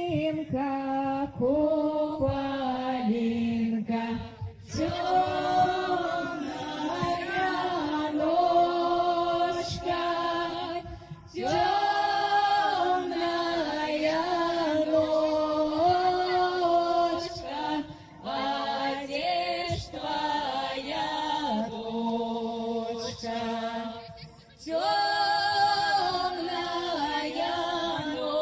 Купалинка, купалинка, темная ночка, темная ночка, а где ж твоя дочка? Темная ночка,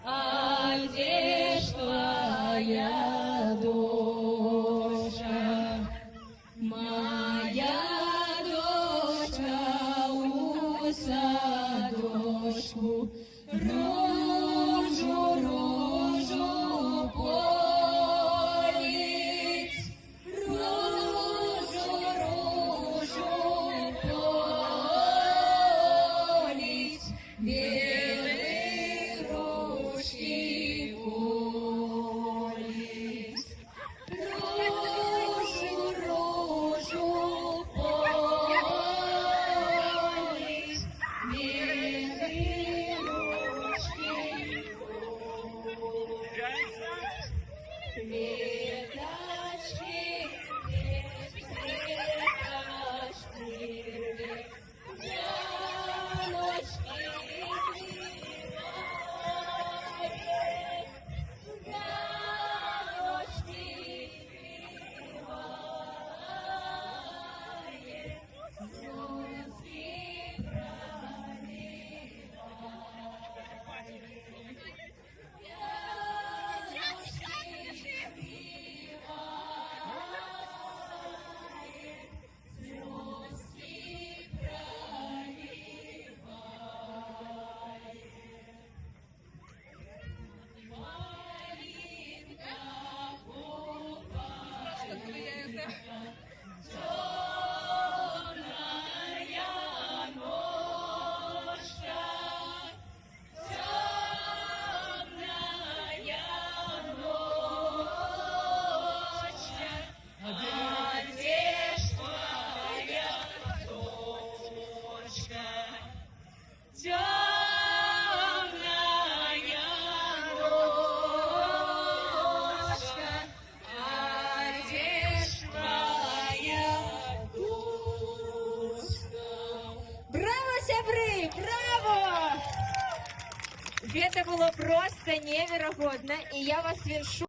а где ж твоя дочка? Моя дочка у садочку ружу, ружу полить, ружу, ружу полить, белые ручки колить. Ружу, ружу полить, белые ручки колить. Веточки, веточки, яночки свивает, яночки свивает, звонки Гэта было проста неверагодна, і я вас віншую.